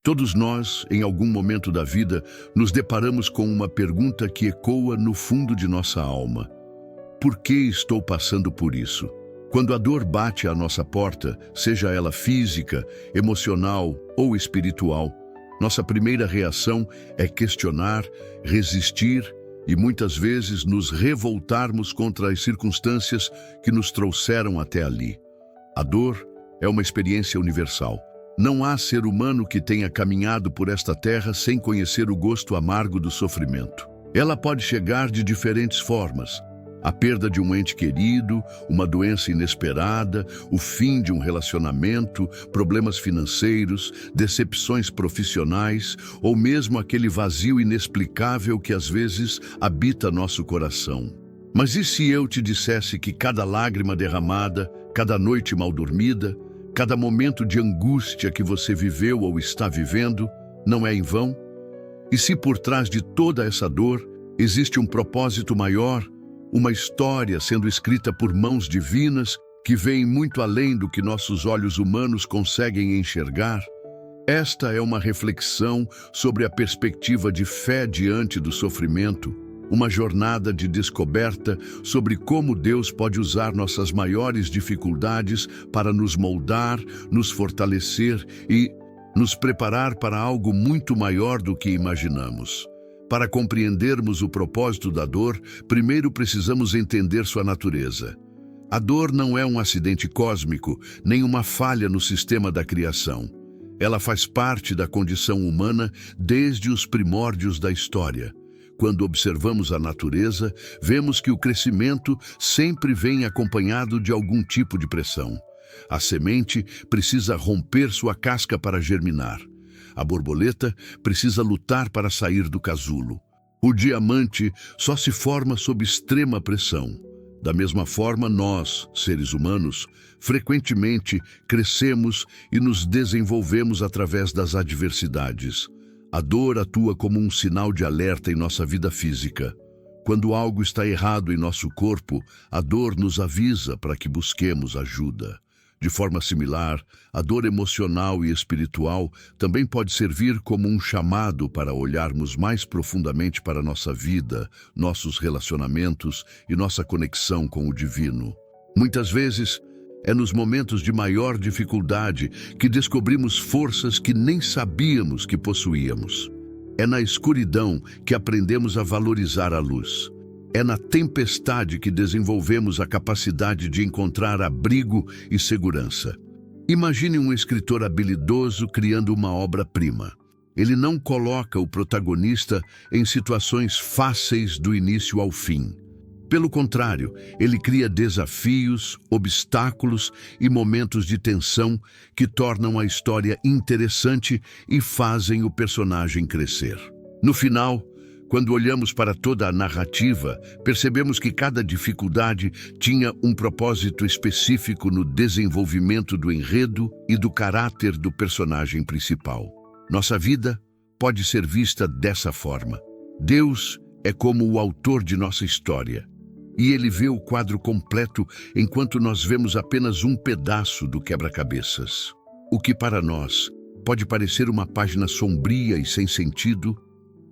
Todos nós, em algum momento da vida, nos deparamos com uma pergunta que ecoa no fundo de nossa alma. Por que estou passando por isso? Quando a dor bate à nossa porta, seja ela física, emocional ou espiritual, nossa primeira reação é questionar, resistir e muitas vezes nos revoltarmos contra as circunstâncias que nos trouxeram até ali. A dor é uma experiência universal. Não há ser humano que tenha caminhado por esta terra sem conhecer o gosto amargo do sofrimento. Ela pode chegar de diferentes formas. A perda de um ente querido, uma doença inesperada, o fim de um relacionamento, problemas financeiros, decepções profissionais ou mesmo aquele vazio inexplicável que às vezes habita nosso coração. Mas e se eu te dissesse que cada lágrima derramada, cada noite mal dormida, cada momento de angústia que você viveu ou está vivendo, não é em vão? E se por trás de toda essa dor existe um propósito maior, uma história sendo escrita por mãos divinas que vem muito além do que nossos olhos humanos conseguem enxergar? Esta é uma reflexão sobre a perspectiva de fé diante do sofrimento, uma jornada de descoberta sobre como Deus pode usar nossas maiores dificuldades para nos moldar, nos fortalecer e nos preparar para algo muito maior do que imaginamos. Para compreendermos o propósito da dor, primeiro precisamos entender sua natureza. A dor não é um acidente cósmico, nem uma falha no sistema da criação. Ela faz parte da condição humana desde os primórdios da história. Quando observamos a natureza, vemos que o crescimento sempre vem acompanhado de algum tipo de pressão. A semente precisa romper sua casca para germinar. A borboleta precisa lutar para sair do casulo. O diamante só se forma sob extrema pressão. Da mesma forma, nós, seres humanos, frequentemente crescemos e nos desenvolvemos através das adversidades. A dor atua como um sinal de alerta em nossa vida física. Quando algo está errado em nosso corpo, a dor nos avisa para que busquemos ajuda. De forma similar, a dor emocional e espiritual também pode servir como um chamado para olharmos mais profundamente para nossa vida, nossos relacionamentos e nossa conexão com o divino. Muitas vezes, é nos momentos de maior dificuldade que descobrimos forças que nem sabíamos que possuíamos. É na escuridão que aprendemos a valorizar a luz. É na tempestade que desenvolvemos a capacidade de encontrar abrigo e segurança. Imagine um escritor habilidoso criando uma obra-prima. Ele não coloca o protagonista em situações fáceis do início ao fim. Pelo contrário, ele cria desafios, obstáculos e momentos de tensão que tornam a história interessante e fazem o personagem crescer. No final, quando olhamos para toda a narrativa, percebemos que cada dificuldade tinha um propósito específico no desenvolvimento do enredo e do caráter do personagem principal. Nossa vida pode ser vista dessa forma. Deus é como o autor de nossa história. E ele vê o quadro completo enquanto nós vemos apenas um pedaço do quebra-cabeças. O que para nós pode parecer uma página sombria e sem sentido,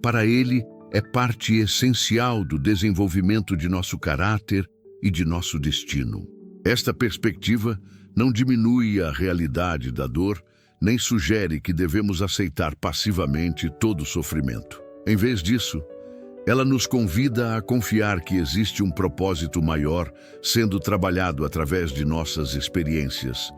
para ele é parte essencial do desenvolvimento de nosso caráter e de nosso destino. Esta perspectiva não diminui a realidade da dor, nem sugere que devemos aceitar passivamente todo o sofrimento. Em vez disso, ela nos convida a confiar que existe um propósito maior sendo trabalhado através de nossas experiências,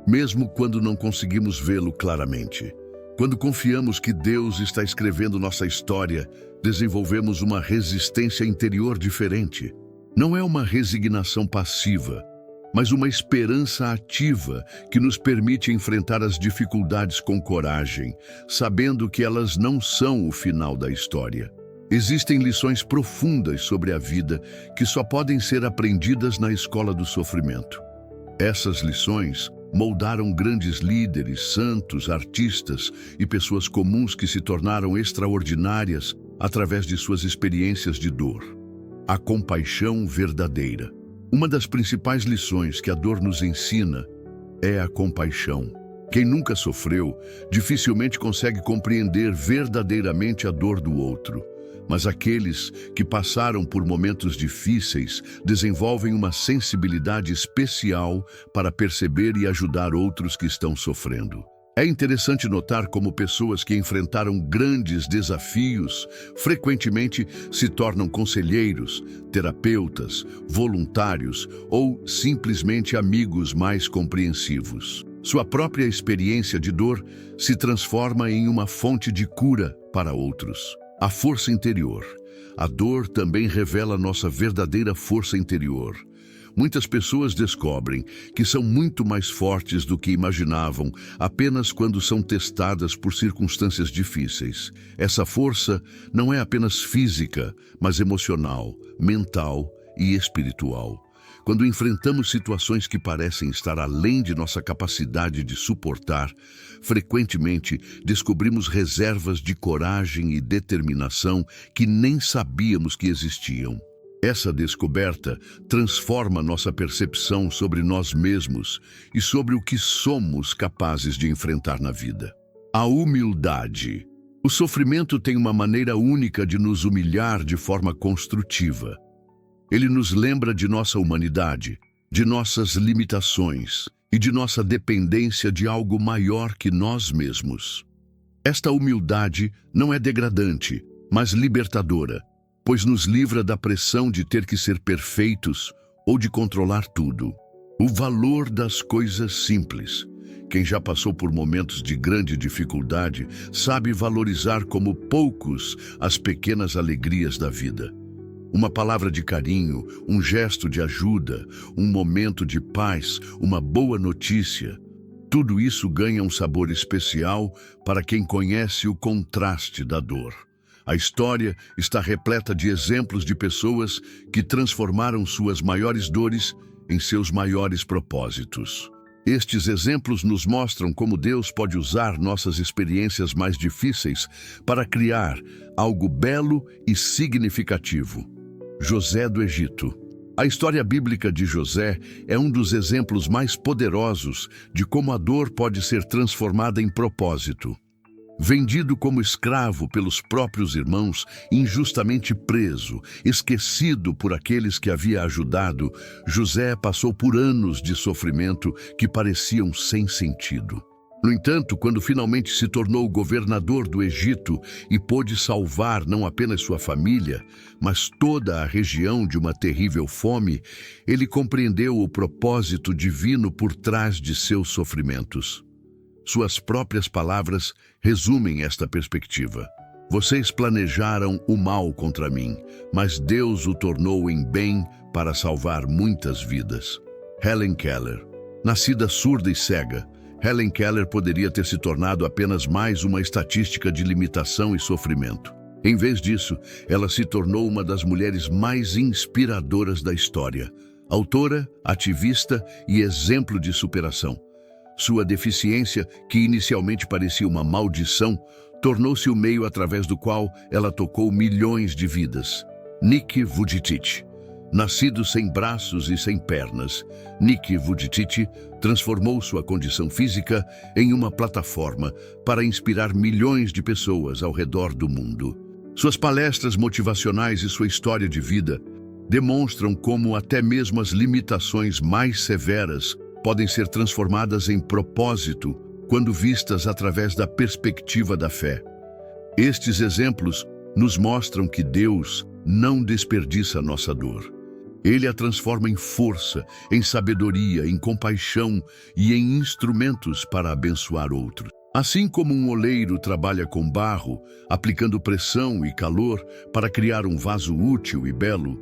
mesmo quando não conseguimos vê-lo claramente. Quando confiamos que Deus está escrevendo nossa história, desenvolvemos uma resistência interior diferente. Não é uma resignação passiva, mas uma esperança ativa que nos permite enfrentar as dificuldades com coragem, sabendo que elas não são o final da história. Existem lições profundas sobre a vida que só podem ser aprendidas na escola do sofrimento. Essas lições moldaram grandes líderes, santos, artistas e pessoas comuns que se tornaram extraordinárias através de suas experiências de dor. A compaixão verdadeira. Uma das principais lições que a dor nos ensina é a compaixão. Quem nunca sofreu, dificilmente consegue compreender verdadeiramente a dor do outro. Mas aqueles que passaram por momentos difíceis desenvolvem uma sensibilidade especial para perceber e ajudar outros que estão sofrendo. É interessante notar como pessoas que enfrentaram grandes desafios frequentemente se tornam conselheiros, terapeutas, voluntários ou simplesmente amigos mais compreensivos. Sua própria experiência de dor se transforma em uma fonte de cura para outros. A força interior. A dor também revela nossa verdadeira força interior. Muitas pessoas descobrem que são muito mais fortes do que imaginavam apenas quando são testadas por circunstâncias difíceis. Essa força não é apenas física, mas emocional, mental e espiritual. Quando enfrentamos situações que parecem estar além de nossa capacidade de suportar, frequentemente descobrimos reservas de coragem e determinação que nem sabíamos que existiam. Essa descoberta transforma nossa percepção sobre nós mesmos e sobre o que somos capazes de enfrentar na vida. A humildade. O sofrimento tem uma maneira única de nos humilhar de forma construtiva. Ele nos lembra de nossa humanidade, de nossas limitações e de nossa dependência de algo maior que nós mesmos. Esta humildade não é degradante, mas libertadora, pois nos livra da pressão de ter que ser perfeitos ou de controlar tudo. O valor das coisas simples. Quem já passou por momentos de grande dificuldade sabe valorizar como poucos as pequenas alegrias da vida. Uma palavra de carinho, um gesto de ajuda, um momento de paz, uma boa notícia. Tudo isso ganha um sabor especial para quem conhece o contraste da dor. A história está repleta de exemplos de pessoas que transformaram suas maiores dores em seus maiores propósitos. Estes exemplos nos mostram como Deus pode usar nossas experiências mais difíceis para criar algo belo e significativo. José do Egito. A história bíblica de José é um dos exemplos mais poderosos de como a dor pode ser transformada em propósito. Vendido como escravo pelos próprios irmãos, injustamente preso, esquecido por aqueles que havia ajudado, José passou por anos de sofrimento que pareciam sem sentido. No entanto, quando finalmente se tornou governador do Egito e pôde salvar não apenas sua família, mas toda a região de uma terrível fome, ele compreendeu o propósito divino por trás de seus sofrimentos. Suas próprias palavras resumem esta perspectiva. Vocês planejaram o mal contra mim, mas Deus o tornou em bem para salvar muitas vidas. Helen Keller. Nascida surda e cega, Helen Keller poderia ter se tornado apenas mais uma estatística de limitação e sofrimento. Em vez disso, ela se tornou uma das mulheres mais inspiradoras da história. Autora, ativista e exemplo de superação. Sua deficiência, que inicialmente parecia uma maldição, tornou-se o meio através do qual ela tocou milhões de vidas. Nick Vujicic. Nascido sem braços e sem pernas, Nick Vujicic transformou sua condição física em uma plataforma para inspirar milhões de pessoas ao redor do mundo. Suas palestras motivacionais e sua história de vida demonstram como até mesmo as limitações mais severas podem ser transformadas em propósito quando vistas através da perspectiva da fé. Estes exemplos nos mostram que Deus não desperdiça nossa dor. Ele a transforma em força, em sabedoria, em compaixão e em instrumentos para abençoar outros. Assim como um oleiro trabalha com barro, aplicando pressão e calor para criar um vaso útil e belo,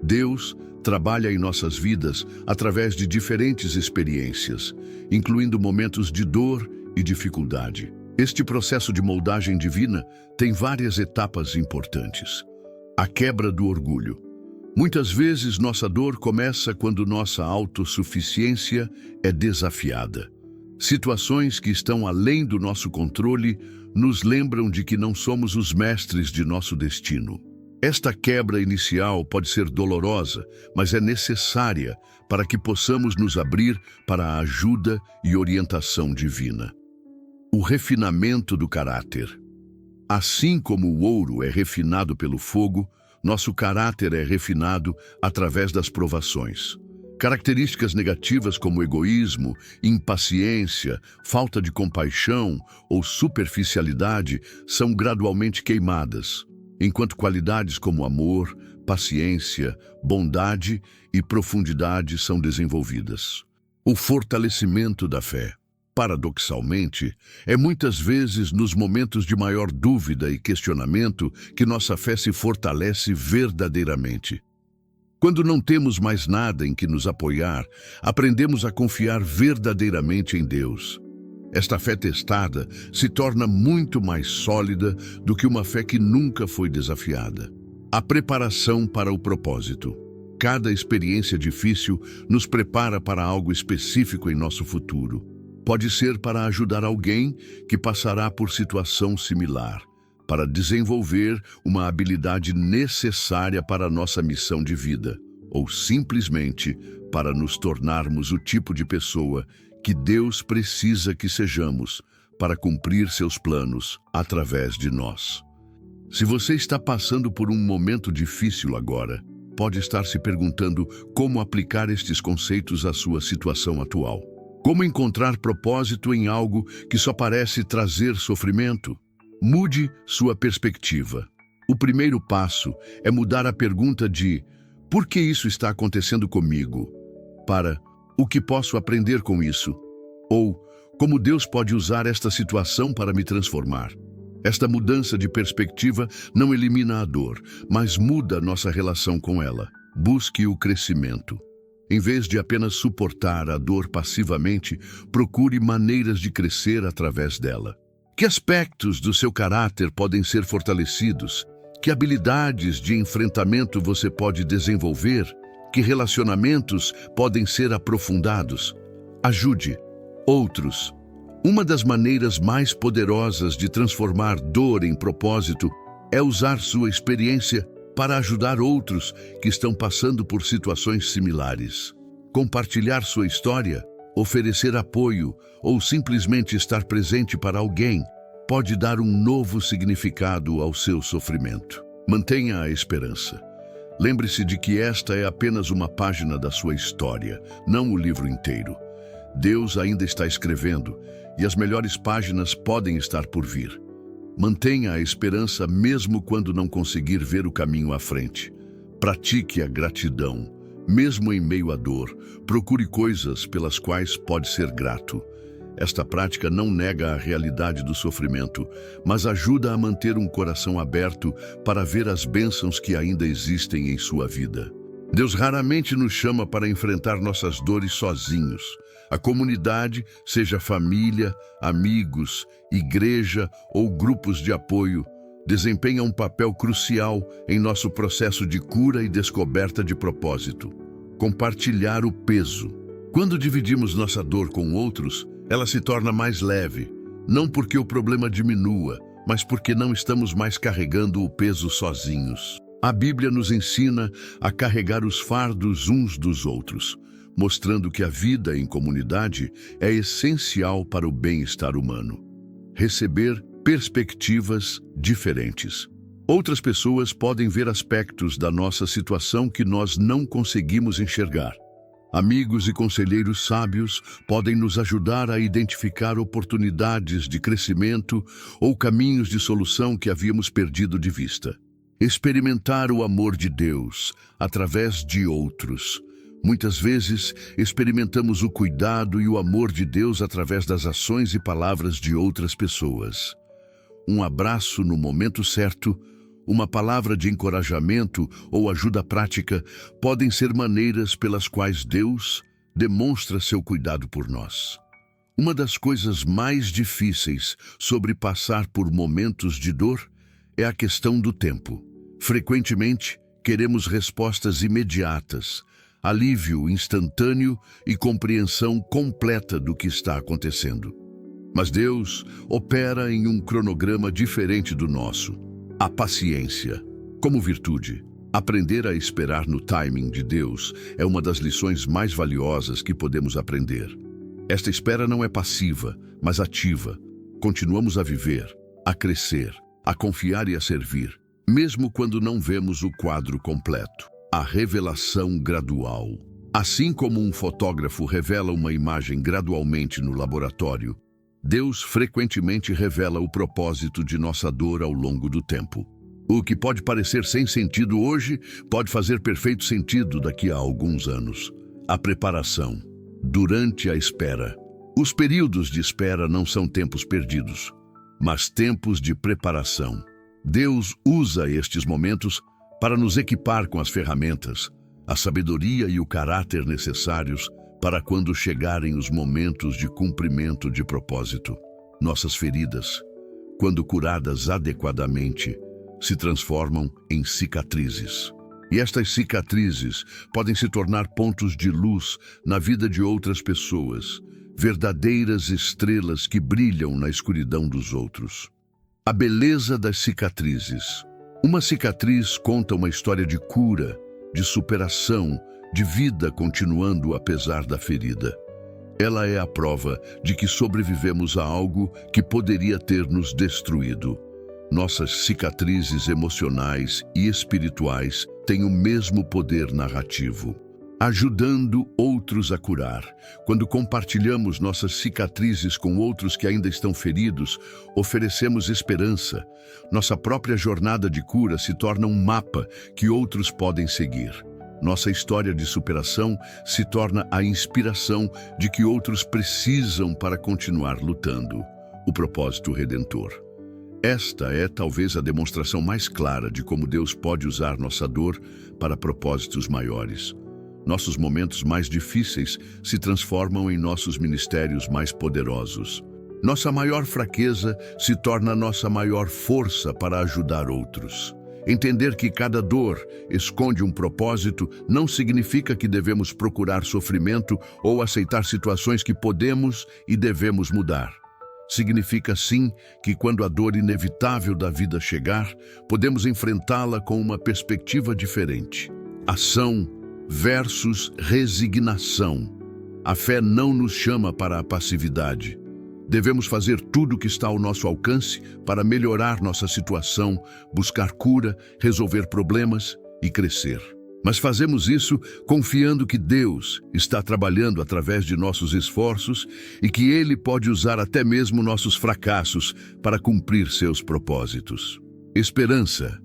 Deus trabalha em nossas vidas através de diferentes experiências, incluindo momentos de dor e dificuldade. Este processo de moldagem divina tem várias etapas importantes. A quebra do orgulho. Muitas vezes nossa dor começa quando nossa autossuficiência é desafiada. Situações que estão além do nosso controle nos lembram de que não somos os mestres de nosso destino. Esta quebra inicial pode ser dolorosa, mas é necessária para que possamos nos abrir para a ajuda e orientação divina. O refinamento do caráter. Assim como o ouro é refinado pelo fogo, nosso caráter é refinado através das provações. Características negativas como egoísmo, impaciência, falta de compaixão ou superficialidade são gradualmente queimadas, enquanto qualidades como amor, paciência, bondade e profundidade são desenvolvidas. O fortalecimento da fé. Paradoxalmente, é muitas vezes nos momentos de maior dúvida e questionamento que nossa fé se fortalece verdadeiramente. Quando não temos mais nada em que nos apoiar, aprendemos a confiar verdadeiramente em Deus. Esta fé testada se torna muito mais sólida do que uma fé que nunca foi desafiada. A preparação para o propósito. Cada experiência difícil nos prepara para algo específico em nosso futuro. Pode ser para ajudar alguém que passará por situação similar, para desenvolver uma habilidade necessária para a nossa missão de vida, ou simplesmente para nos tornarmos o tipo de pessoa que Deus precisa que sejamos para cumprir seus planos através de nós. Se você está passando por um momento difícil agora, pode estar se perguntando como aplicar estes conceitos à sua situação atual. Como encontrar propósito em algo que só parece trazer sofrimento? Mude sua perspectiva. O primeiro passo é mudar a pergunta de "por que isso está acontecendo comigo?" para "o que posso aprender com isso?" ou "como Deus pode usar esta situação para me transformar?" Esta mudança de perspectiva não elimina a dor, mas muda nossa relação com ela. Busque o crescimento. Em vez de apenas suportar a dor passivamente, procure maneiras de crescer através dela. Que aspectos do seu caráter podem ser fortalecidos? Que habilidades de enfrentamento você pode desenvolver? Que relacionamentos podem ser aprofundados? Ajude outros. Uma das maneiras mais poderosas de transformar dor em propósito é usar sua experiência para ajudar outros que estão passando por situações similares. Compartilhar sua história, oferecer apoio ou simplesmente estar presente para alguém pode dar um novo significado ao seu sofrimento. Mantenha a esperança. Lembre-se de que esta é apenas uma página da sua história, não o livro inteiro. Deus ainda está escrevendo e as melhores páginas podem estar por vir. Mantenha a esperança mesmo quando não conseguir ver o caminho à frente. Pratique a gratidão. Mesmo em meio à dor, procure coisas pelas quais pode ser grato. Esta prática não nega a realidade do sofrimento, mas ajuda a manter um coração aberto para ver as bênçãos que ainda existem em sua vida. Deus raramente nos chama para enfrentar nossas dores sozinhos. A comunidade, seja família, amigos, igreja ou grupos de apoio, desempenha um papel crucial em nosso processo de cura e descoberta de propósito. Compartilhar o peso. Quando dividimos nossa dor com outros, ela se torna mais leve, não porque o problema diminua, mas porque não estamos mais carregando o peso sozinhos. A Bíblia nos ensina a carregar os fardos uns dos outros, mostrando que a vida em comunidade é essencial para o bem-estar humano. Receber perspectivas diferentes. Outras pessoas podem ver aspectos da nossa situação que nós não conseguimos enxergar. Amigos e conselheiros sábios podem nos ajudar a identificar oportunidades de crescimento ou caminhos de solução que havíamos perdido de vista. Experimentar o amor de Deus através de outros. Muitas vezes, experimentamos o cuidado e o amor de Deus através das ações e palavras de outras pessoas. Um abraço no momento certo, uma palavra de encorajamento ou ajuda prática podem ser maneiras pelas quais Deus demonstra seu cuidado por nós. Uma das coisas mais difíceis sobre passar por momentos de dor é a questão do tempo. Frequentemente, queremos respostas imediatas, alívio instantâneo e compreensão completa do que está acontecendo. Mas Deus opera em um cronograma diferente do nosso. A paciência. Como virtude, aprender a esperar no timing de Deus é uma das lições mais valiosas que podemos aprender. Esta espera não é passiva, mas ativa. Continuamos a viver, a crescer, a confiar e a servir, mesmo quando não vemos o quadro completo. A revelação gradual. Assim como um fotógrafo revela uma imagem gradualmente no laboratório, Deus frequentemente revela o propósito de nossa dor ao longo do tempo. O que pode parecer sem sentido hoje pode fazer perfeito sentido daqui a alguns anos. A preparação. Durante a espera. Os períodos de espera não são tempos perdidos, mas tempos de preparação. Deus usa estes momentos para nos equipar com as ferramentas, a sabedoria e o caráter necessários para quando chegarem os momentos de cumprimento de propósito. Nossas feridas, quando curadas adequadamente, se transformam em cicatrizes. E estas cicatrizes podem se tornar pontos de luz na vida de outras pessoas, verdadeiras estrelas que brilham na escuridão dos outros. A beleza das cicatrizes. Uma cicatriz conta uma história de cura, de superação, de vida continuando apesar da ferida. Ela é a prova de que sobrevivemos a algo que poderia ter nos destruído. Nossas cicatrizes emocionais e espirituais têm o mesmo poder narrativo, ajudando outros a curar. Quando compartilhamos nossas cicatrizes com outros que ainda estão feridos, oferecemos esperança. Nossa própria jornada de cura se torna um mapa que outros podem seguir. Nossa história de superação se torna a inspiração de que outros precisam para continuar lutando. O propósito redentor. Esta é talvez a demonstração mais clara de como Deus pode usar nossa dor para propósitos maiores. Nossos momentos mais difíceis se transformam em nossos ministérios mais poderosos. Nossa maior fraqueza se torna nossa maior força para ajudar outros. Entender que cada dor esconde um propósito não significa que devemos procurar sofrimento ou aceitar situações que podemos e devemos mudar. Significa sim que quando a dor inevitável da vida chegar, podemos enfrentá-la com uma perspectiva diferente. Ação versus resignação. A fé não nos chama para a passividade. Devemos fazer tudo o que está ao nosso alcance para melhorar nossa situação, buscar cura, resolver problemas e crescer. Mas fazemos isso confiando que Deus está trabalhando através de nossos esforços e que Ele pode usar até mesmo nossos fracassos para cumprir seus propósitos. Esperança,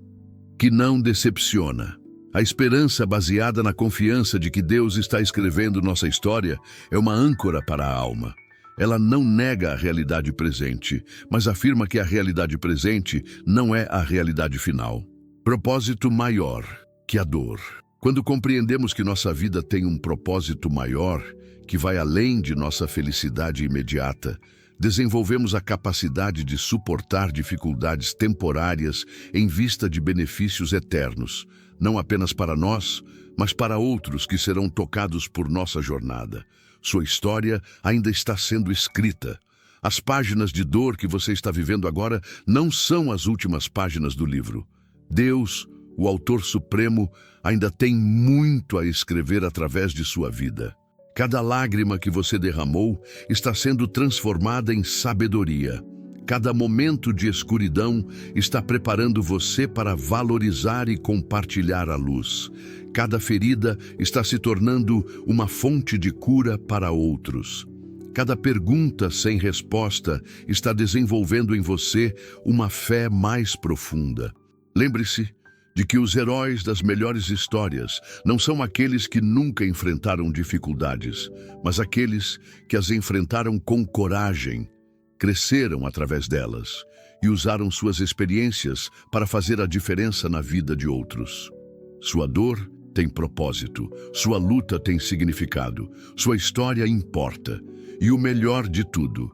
que não decepciona. A esperança baseada na confiança de que Deus está escrevendo nossa história é uma âncora para a alma. Ela não nega a realidade presente, mas afirma que a realidade presente não é a realidade final. Propósito maior que a dor. Quando compreendemos que nossa vida tem um propósito maior, que vai além de nossa felicidade imediata, desenvolvemos a capacidade de suportar dificuldades temporárias em vista de benefícios eternos, não apenas para nós, mas para outros que serão tocados por nossa jornada. Sua história ainda está sendo escrita. As páginas de dor que você está vivendo agora não são as últimas páginas do livro. Deus, o Autor Supremo, ainda tem muito a escrever através de sua vida. Cada lágrima que você derramou está sendo transformada em sabedoria. Cada momento de escuridão está preparando você para valorizar e compartilhar a luz. Cada ferida está se tornando uma fonte de cura para outros. Cada pergunta sem resposta está desenvolvendo em você uma fé mais profunda. Lembre-se de que os heróis das melhores histórias não são aqueles que nunca enfrentaram dificuldades, mas aqueles que as enfrentaram com coragem, cresceram através delas e usaram suas experiências para fazer a diferença na vida de outros. Sua dor tem propósito, sua luta tem significado, sua história importa. E o melhor de tudo,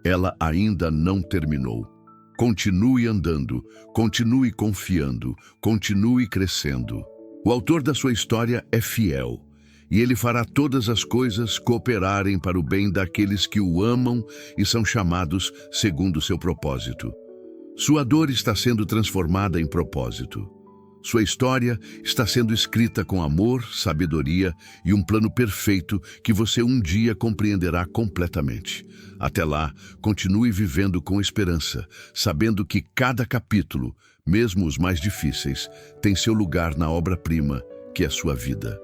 ela ainda não terminou. Continue andando, continue confiando, continue crescendo. O autor da sua história é fiel, e ele fará todas as coisas cooperarem para o bem daqueles que o amam e são chamados segundo seu propósito. Sua dor está sendo transformada em propósito. Sua história está sendo escrita com amor, sabedoria e um plano perfeito que você um dia compreenderá completamente. Até lá, continue vivendo com esperança, sabendo que cada capítulo, mesmo os mais difíceis, tem seu lugar na obra-prima, que é sua vida.